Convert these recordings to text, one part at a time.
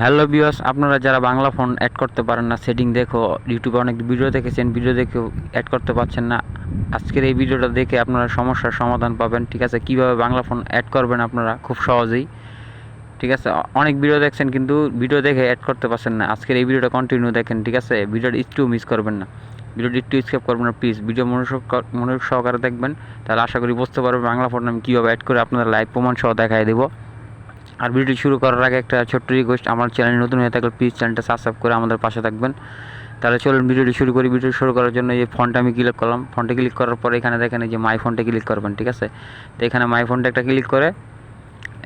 Hello viewers, আপনারা যারা Bangla phone add করতে পারেন না, সেটিং দেখো ইউটিউবে অনেক ভিডিও দেখেছেন, ভিডিও দেখেও অ্যাড করতে পারছেন না। আজকের এই ভিডিওটা দেখে আপনারা সমস্যার সমাধান পাবেন। ঠিক আছে, কীভাবে বাংলা ফোন অ্যাড করবেন আপনারা খুব সহজেই। ঠিক আছে, অনেক ভিডিও দেখছেন কিন্তু ভিডিও দেখে অ্যাড করতে পারছেন না। আজকের এই ভিডিওটা কন্টিনিউ দেখেন। ঠিক আছে, ভিডিওটা একটু মিস করবেন না, ভিডিওটি একটু স্কিপ করবেন না প্লিজ। ভিডিও মনোযোগ সহকারে দেখবেন, তাহলে আশা করি বুঝতে পারবেন বাংলা ফোন আমি কীভাবে অ্যাড করে আপনাদের লাইভ প্রমাণ সহ দেখাই দেবো। আর ভিডিওটি শুরু করার আগে একটা ছোট্ট রিকোয়েস্ট, আমার চ্যানেল নতুন হয়ে থাকলে প্লিজ চ্যানেলটা সাবস্ক্রাইব করে আমাদের পাশে থাকবেন। তাহলে চলুন ভিডিওটি শুরু করি। ভিডিও শুরু করার জন্য এই ফোনটা আমি ক্লিক করলাম। ফোনটা ক্লিক করার পরে এখানে দেখেন এই যে মাই ফোনটা ক্লিক করবেন। ঠিক আছে, তো এখানে মাই ফোনটা একটা ক্লিক করে,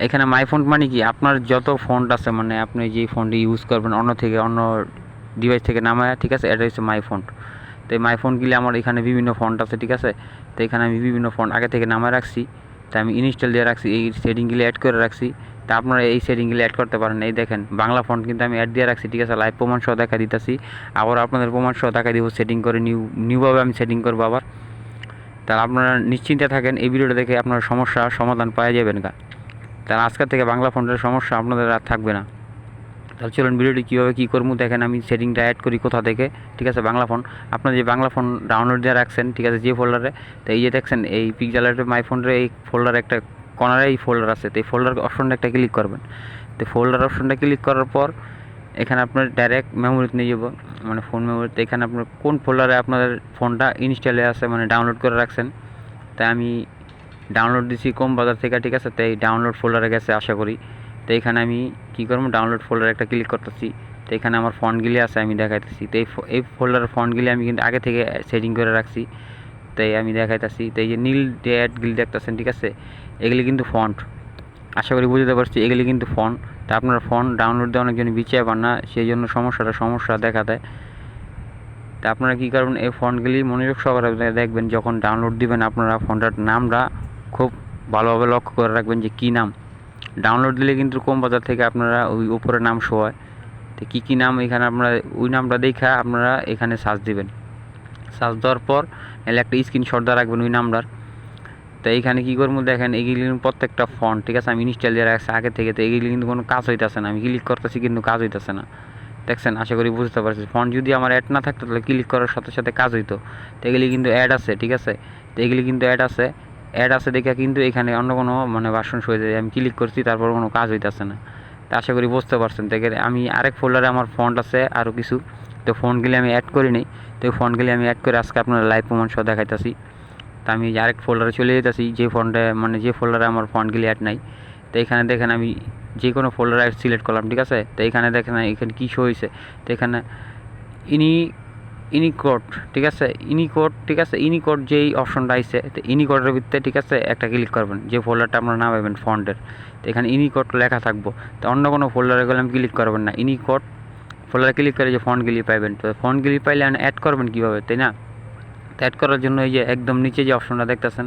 এখানে মাই ফোন মানে কি আপনার যত ফোন আছে, মানে আপনি যে ফোনটি ইউজ করবেন অন্য ডিভাইস থেকে নামায়, ঠিক আছে, এটা হচ্ছে মাই ফোন। তো এই মাই ফোন গেলে আমার এখানে বিভিন্ন ফোন আছে। ঠিক আছে, তো এখানে আমি বিভিন্ন ফোন আগে থেকে নামায় রাখছি, তা আমি ইনস্টল দিয়ে রাখছি, এই সেটিংগুলি অ্যাড করে রাখছি। তা আপনারা এই সেটিংগুলি অ্যাড করতে পারেন। এই দেখেন বাংলা ফন্ট কিন্তু আমি অ্যাড দিয়ে রাখছি। ঠিক আছে, লাইভ প্রমাণ সহ দেখা দিতেছি, আবার আপনাদের প্রমাণ সহ দেখা দিব সেটিং করে নিউভাবে আমি সেটিং করবো আবার। তা আপনারা নিশ্চিন্তে থাকেন, এই ভিডিওটা দেখে আপনার সমস্যা সমাধান পাওয়া যাবেন গা। তাহলে আজকের থেকে বাংলা ফন্টের সমস্যা আপনাদের আর থাকবে না। তাহলে চলুন ভিডিওটি কীভাবে কী করবো দেখেন। আমি সেটিংটা অ্যাড করি কোথা থেকে। ঠিক আছে, বাংলা ফোন, আপনার যে বাংলা ফোন ডাউনলোড দিয়ে রাখছেন, ঠিক আছে, যে ফোল্ডারে, তো এই যে দেখছেন এই পিক্সেলের মাই ফোনের এই ফোল্ডারে একটা কর্নারে এই ফোল্ডার আছে, তো এই ফোল্ডার অপশনটা একটা ক্লিক করবেন। তো ফোল্ডার অপশনটা ক্লিক করার পর এখানে আপনার ডাইরেক্ট মেমোরিতে নিয়ে যাবো, মানে ফোন মেমোরিতে। এখানে আপনার কোন ফোল্ডারে আপনাদের ফোনটা ইনস্টলে আছে, মানে ডাউনলোড করে রাখছেন। তাই আমি ডাউনলোড দিছি কম বাজার থেকে। ঠিক আছে, তাই ডাউনলোড ফোল্ডারে গেছে আশা করি। তো এখানে আমি কী করবো, ডাউনলোড ফোল্ডারে একটা ক্লিক করতেছি। তো এখানে আমার ফন্টগুলি আছে আমি দেখাইতেছি। তো এই ফোল্ডারের ফন্টগুলি আমি কিন্তু আগে থেকে সেটিং করে রাখছি, তাই আমি দেখাইতেছি। তো এই যে নীল যে অ্যাডগুলি দেখতেছেন, ঠিক আছে, এগুলি কিন্তু ফন্ট, আশা করি বুঝতে পারছি, এগুলি কিন্তু ফন্ট। তা আপনার ফোন ডাউনলোড দিয়ে অনেকজন বিছিয়ে পান না, সেই জন্য সমস্যা দেখা দেয়। তা আপনারা কী করবেন, এই ফন্টগুলি মনোযোগ সহকারে দেখবেন। যখন ডাউনলোড দিবেন আপনারা ফোনটার নামটা খুব ভালোভাবে লক্ষ্য করে রাখবেন যে কী নাম। ডাউনলোড দিলে কিন্তু কম বাজার থেকে আপনারা ওই উপরে নাম শো হয়, তো কী নাম এখানে আপনারা ওই নামটা দেখা আপনারা এখানে সার্চ দিবেন। সার্চ দেওয়ার পর এলে একটা স্ক্রিনশট দিয়ে রাখবেন ওই নামটার। তো এইখানে কী করবো দেখেন, এগুলি প্রত্যেকটা ফন্ট, ঠিক আছে, আমি ইনস্টল দিয়ে রাখছি আগে থেকে। তো এগুলি কিন্তু কোনো কাজ হইতেছে না, আমি ক্লিক করতেছি কিন্তু কাজ হইতেছে না। দেখছেন, আশা করি বুঝতে পারছি। ফন্ট যদি আমার অ্যাড না থাকতো তাহলে ক্লিক করার সাথে সাথে কাজ হইতো। তো এগুলি কিন্তু অ্যাড আছে। ঠিক আছে, তো এগুলি কিন্তু অ্যাড আছে দেখে কিন্তু এখানে অন্য কোনো মানে ভার্সন হয়ে যায়। আমি ক্লিক করছি, তারপর কোনো কাজ হইতেছে না। তা আশা করি বুঝতে পারছেন। দেখে আমি আরেক ফোল্ডারে আমার ফন্ট আছে আরও কিছু, তো ফোনগুলি আমি অ্যাড করি নিই। তো এই ফোনগুলি আমি অ্যাড করে আজকে আপনার লাইভ প্রমাণ সহ দেখাইতেছি। তা আমি আরেক ফোল্ডারে চলে যেতেছি, যে ফোল্ডারে আমার ফন্টগুলি অ্যাড নাই। তো এখানে দেখেন আমি যে কোনো ফোল্ডারে সিলেক্ট করলাম। ঠিক আছে, তো এখানে দেখেন এখানে কী শো হয়েছে। তো এখানে ইউনিকোড, ঠিক আছে, ইউনিকোড যেই অপশনটা আইছে, তো ইউনিকোডের ভিতরে, ঠিক আছে, একটা ক্লিক করবেন যে ফোল্ডারটা আপনারা নামাবেন ফন্টের। তো এখানে ইউনিকোড লেখা থাকবো। তো অন্য কোনো ফোল্ডারে গেলে আমি ক্লিক করবেন না, ইউনিকোড ফোল্ডারে ক্লিক করে যে ফন্টগুলি পাইবেন। তো ফন্টগুলি পাইলে অ্যাড করবেন কীভাবে, তাই না? তো অ্যাড করার জন্য এই যে একদম নিচে যে অপশনটা দেখতেছেন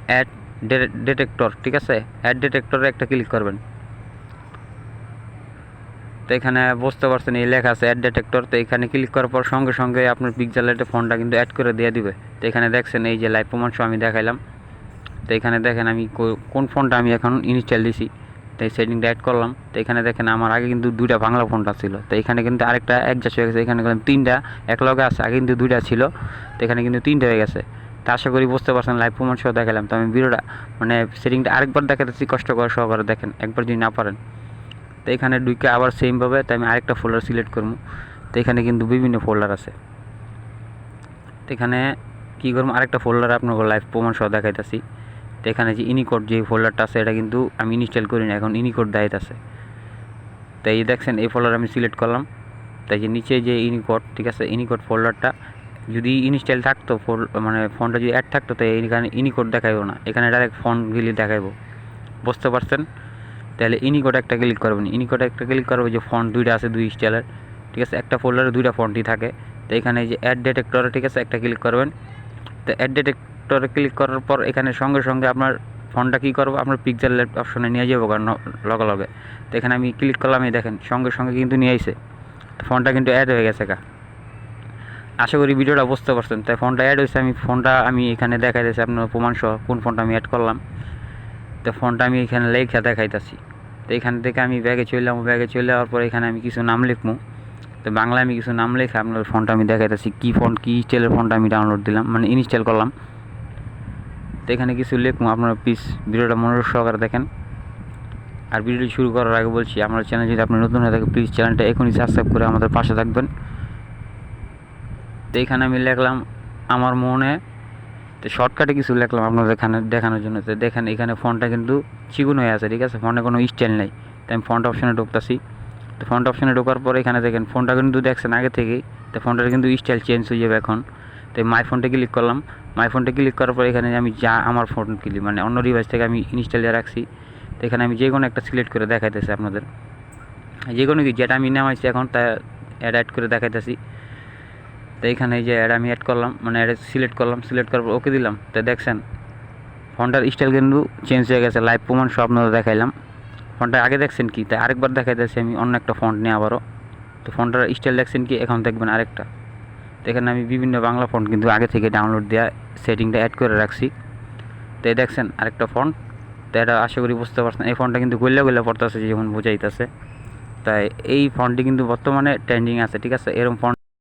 অ্যাড ডিটেক্টর, ঠিক আছে, অ্যাড ডিটেক্টরে একটা ক্লিক করবেন। তো এখানে বুঝতে পারছেন এই লেখা আছে অ্যাড ডিটেক্টর। তো এখানে ক্লিক করার পর সঙ্গে সঙ্গে আপনার পিক্সেলের ফোনটা কিন্তু অ্যাড করে দিয়ে দিবে। তো এখানে দেখছেন এই যে লাইভ প্রমাণ সহ আমি দেখাইলাম। তো এখানে দেখেন আমি কোন ফোনটা আমি এখন ইনস্টল দিছি, তো এই সেটিংটা অ্যাড করলাম। তো এখানে দেখেন আমার আগে কিন্তু দুইটা বাংলা ফোনটা ছিল, তো এখানে কিন্তু আরেকটা অ্যাডজাস্ট হয়ে গেছে। এখানে তিনটা এক লগে আছে, আগে কিন্তু দুইটা ছিল, তো এখানে কিন্তু তিনটা হয়ে গেছে। তা আশা করি বুঝতে পারছেন, লাইভ প্রমাণ সহ দেখালাম। তো আমি ভিডিওটা মানে সেটিংটা আরেকবার দেখাতেছি, কষ্ট করে সহকারে দেখেন একবার যদি না পারেন। তো এখানে ঢুকে আবার সেমভাবে, তো আমি আরেকটা ফোল্ডার সিলেক্ট করবো। তো এখানে কিন্তু বিভিন্ন ফোল্ডার আছে, তো এখানে কী করবো, আরেকটা ফোল্ডার আপনার লাইভ প্রমাণ সহ দেখাইতেছি। তো এখানে যে ইউনিকোড যে ফোল্ডারটা আছে এটা কিন্তু আমি ইনস্টল করি না, এখন ইউনিকোড দায়িত্ব আছে। তো এই দেখছেন এই ফোল্ডার আমি সিলেক্ট করলাম। তাই যে নিচে যে ইউনিকোড, ঠিক আছে, ইউনিকোড ফোল্ডারটা যদি ইনস্টল থাকতো, মানে ফোনটা যদি অ্যাড থাকতো, তো এখানে ইউনিকোড দেখাইবো না, এখানে ডাইরেক্ট ফোনগুলি দেখাইবো। বুঝতে পারছেন? তাহলে ইউনিকোড একটা ক্লিক করবেন, ইউনিকোড একটা ক্লিক করবো, যে ফন্ট দুইটা আছে দুই স্টাইলের, ঠিক আছে, একটা ফোল্ডারে দুইটা ফন্টই থাকে। তো এখানে যে অ্যাড ডিটেক্টরে, ঠিক আছে, একটা ক্লিক করবেন। তো অ্যাড ডিটেক্টরে ক্লিক করার পর এখানে সঙ্গে সঙ্গে আপনার ফোনটা কী করবো, আপনার পিক্সেল অপশনে নিয়ে যাবো কারণ লগে লগে। তো এখানে আমি ক্লিক করলাম, এই দেখেন সঙ্গে সঙ্গে কিন্তু নিয়ে আইছে, তো ফোনটা কিন্তু অ্যাড হয়ে গেছে। আশা করি ভিডিওটা বুঝতে পারছেন। তাই ফোনটা অ্যাড হয়েছে, ফোনটা আমি এখানে দেখাইতেছি আপনার প্রমাণ সহ কোন ফোনটা আমি অ্যাড করলাম। তো ফোনটা আমি এখানে লেখা দেখাইতেছি। তো এখান থেকে আমি ব্যাগে চলে যাওয়ার পরে এখানে আমি কিছু নাম লিখবো। তো বাংলায় আমি কিছু নাম লিখে আপনার ফোনটা আমি দেখাইতেছি কী ফোন কী স্টাইলের ফোনটা আমি ডাউনলোড দিলাম, মানে ইনস্টল করলাম। তো এখানে কিছু লিখবো, আপনারা প্লিজ ভিডিওটা মনোযোগ সহকারে দেখেন। আর ভিডিওটি শুরু করার আগে বলছি, আমার চ্যানেল যদি আপনি নতুন হয়ে থাকে প্লিজ চ্যানেলটা এখনই সাবস্ক্রাইব করে আমাদের পাশে থাকবেন। তো এখানে আমি লিখলাম আমার মনে, তো শর্টকাটে কিছু লিখলাম আপনাদের এখানে দেখানোর জন্য। তো দেখেন এখানে ফোনটা কিন্তু চিকন হয়ে আছে, ঠিক আছে, ফোনে কোনো স্টাইল নেই। তো আমি ফন্ট অপশানে ঢুকতেছি। তো ফন্ট অপশানে ঢোকার পরে এখানে দেখেন ফোনটা কিন্তু দেখছেন আগে থেকেই, তো ফোনটার কিন্তু স্টাইল চেঞ্জ হয়ে যাবে এখন। তো মাই ফোনটা ক্লিক করলাম। মাই ফোনটা ক্লিক করার পরে এখানে আমি যা আমার ফোন ক্লিক মানে অন্য ডিভাইস থেকে আমি ইনস্টল দিয়ে রাখছি। তো এখানে আমি যে কোনো একটা সিলেক্ট করে দেখাইতেছি আপনাদের, যে কোনো কি যেটা আমি নামাইছি এখন তা অ্যাড করে দেখাইতেছি। তো এখানে যে অ্যাড আমি অ্যাড করলাম, মানে অ্যাড সিলেক্ট করলাম, সিলেক্ট করার পর ওকে দিলাম। তো দেখছেন ফোনটার স্টাইল কিন্তু চেঞ্জ হয়ে গেছে, লাইভ প্রমাণ সব আপনাদের দেখাইলাম। ফোনটা আগে দেখছেন কি, তাই আরেকবার দেখাইতেছি আমি অন্য একটা ফন্ট নিয়ে আবারও। তো ফোনটার স্টাইল দেখছেন কি, এখন দেখবেন আরেকটা। তো এখানে আমি বিভিন্ন বাংলা ফন্ট কিন্তু আগে থেকে ডাউনলোড দেওয়া সেটিংটা অ্যাড করে রাখছি। তো এই দেখছেন আরেকটা ফন্ট। তো এটা আশা করি বুঝতে পারছেন, এই ফোনটা কিন্তু গল্লা পড়তেছে যেমন বোঝাইতেছে। তাই এই ফন্টটি কিন্তু বর্তমানে ট্রেন্ডিং আছে, ঠিক আছে। এরকম ফন্ট